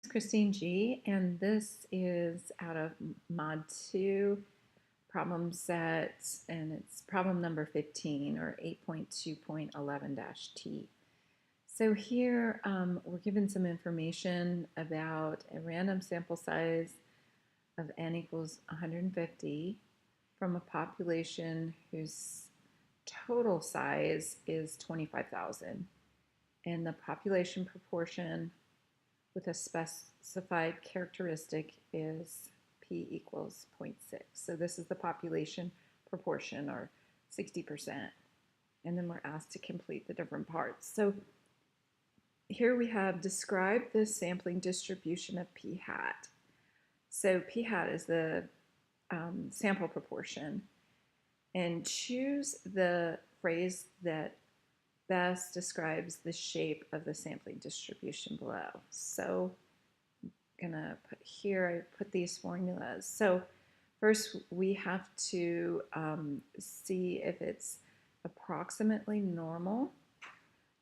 Christine G, and this is out of Mod 2 problem set, and it's problem number 15 or 8.2.11-T. So here we're given some information about a random sample size of n equals 150 from a population whose total size is 25,000, and the population proportion with a specified characteristic is p equals 0.6. So this is the population proportion, or 60%. And then we're asked to complete the different parts. So here we have describe the sampling distribution of p hat. So p hat is the sample proportion. And choose the phrase that best describes the shape of the sampling distribution below. So I'm gonna put here, I put these formulas. So first we have to see if it's approximately normal,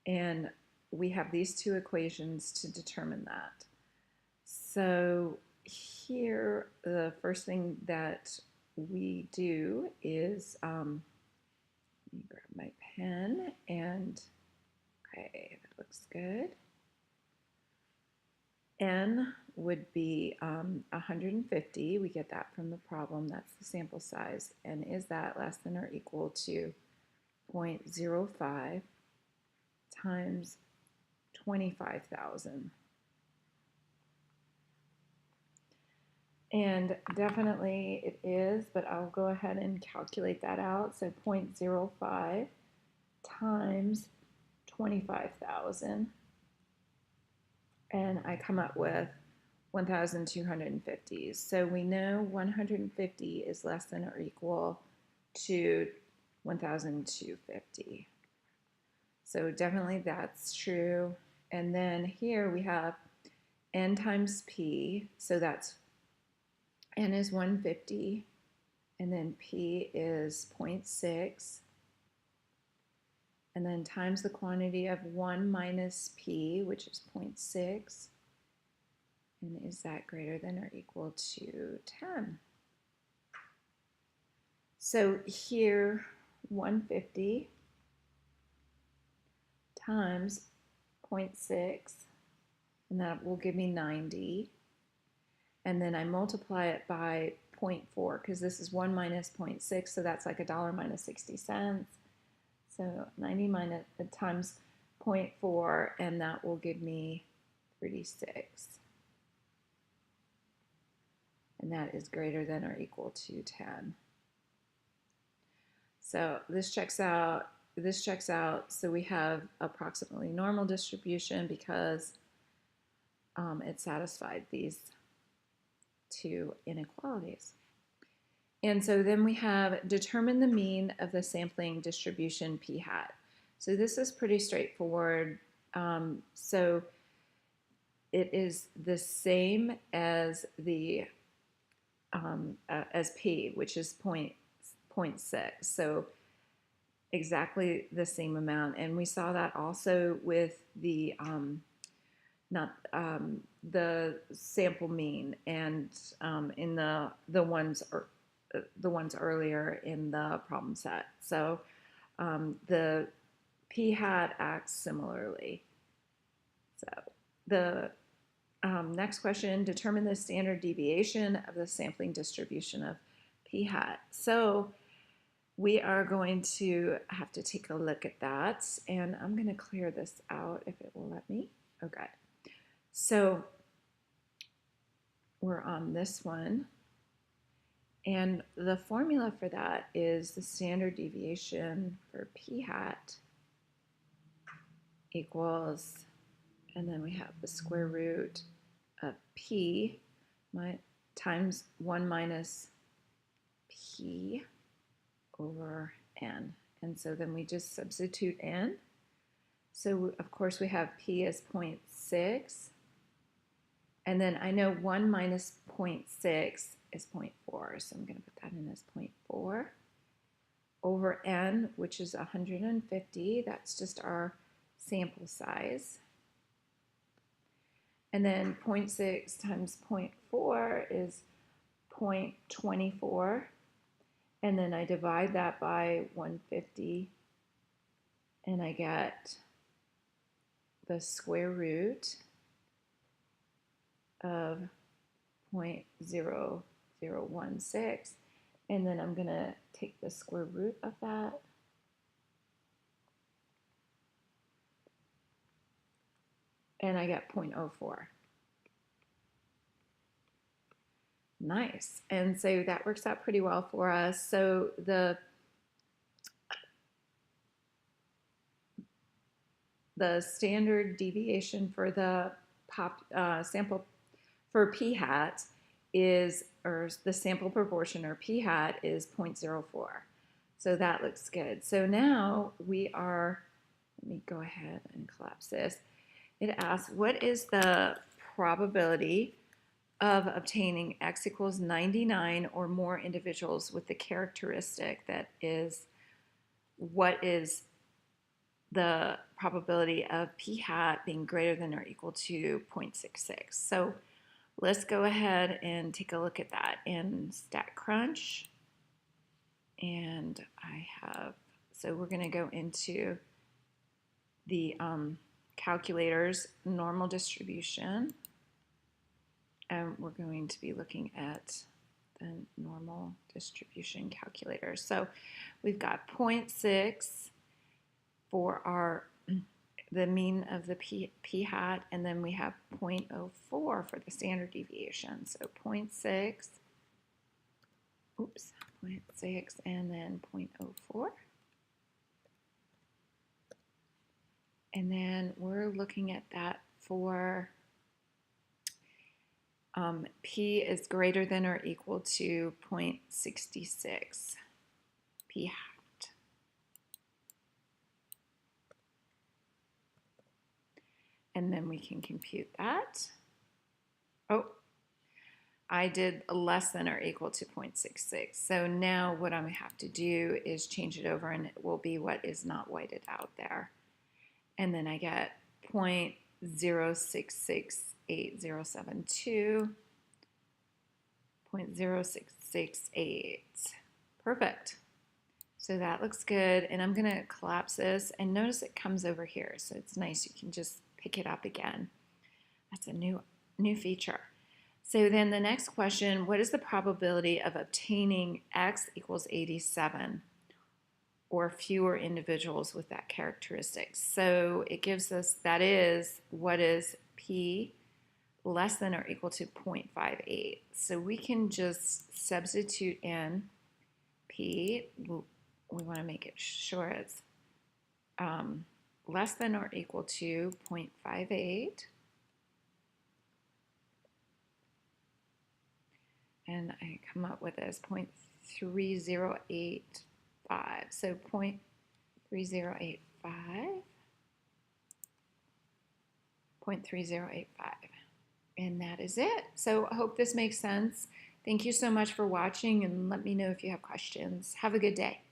and we have these two equations to determine that. So here the first thing that we do is let me grab my pen, and okay, that looks good. N would be 150. We get that from the problem. That's the sample size. And is that less than or equal to 0.05 times 25,000? And definitely it is, but I'll go ahead and calculate that out. So 0.05 times 25,000, and I come up with 1,250. So we know 150 is less than or equal to 1,250. So definitely that's true. And then here we have n times p, so that's n is 150, and then p is 0.6, and then times the quantity of 1 minus p, which is 0.6, and is that greater than or equal to 10? So here 150 times 0.6, and that will give me 90, and then I multiply it by 0.4 because this is 1 minus 0.6, so that's like $1 minus 60 cents. So 90 minus times 0.4, and that will give me 36. And that is greater than or equal to 10. So this checks out. This checks out. So we have approximately normal distribution because it satisfied these two inequalities. And so then we have determine the mean of the sampling distribution p hat. So this is pretty straightforward. So it is the same as the as p, which is 0.6. So exactly the same amount. And we saw that also with the the sample mean, and in the ones earlier in the problem set. So the p hat acts similarly. So the next question, determine the standard deviation of the sampling distribution of p hat. So we are going to have to take a look at that, and I'm going to clear this out if it will let me. Okay. So we're on this one, and the formula for that is the standard deviation for p hat equals, and then we have the square root of p times 1 minus p over n. And so then we just substitute n. So of course we have p as 0.6, and then I know 1 minus 0.6 is 0.4, so I'm going to put that in as 0.4 over n, which is 150. That's just our sample size. And then 0.6 times 0.4 is 0.24. And then I divide that by 150 and I get the square root of 0.0016. And then I'm going to take the square root of that. And I get 0.04. Nice. And so that works out pretty well for us. So the standard deviation for the sample for p hat is, or the sample proportion, or p hat, is 0.04. So that looks good. So now we are, let me go ahead and collapse this. It asks, what is the probability of obtaining x equals 99 or more individuals with the characteristic that is, what is the probability of p hat being greater than or equal to 0.66. So let's go ahead and take a look at that in StatCrunch. And I have, so we're going to go into the calculators, normal distribution. And we're going to be looking at the normal distribution calculator. So we've got 0.6 for our the mean of the p hat, and then we have 0.04 for the standard deviation. So 0.6, oops, 0.6, and then 0.04. And then we're looking at that for p is greater than or equal to 0.66 p hat. And then we can compute that. Oh, I did less than or equal to 0.66. So now what I have to do is change it over, and it will be what is not whited out there. And then I get 0.066872, 0.0668. Perfect. So that looks good. And I'm going to collapse this, and notice it comes over here. So it's nice. You can just pick it up again. That's a new feature. So then the next question, what is the probability of obtaining x equals 87 or fewer individuals with that characteristic? So it gives us, that is, what is p less than or equal to 0.58. So we can just substitute in p. We want to make it sure it's less than or equal to 0.58. And I come up with this 0.3085. So 0.3085, 0.3085. And that is it. So I hope this makes sense. Thank you so much for watching, and let me know if you have questions. Have a good day.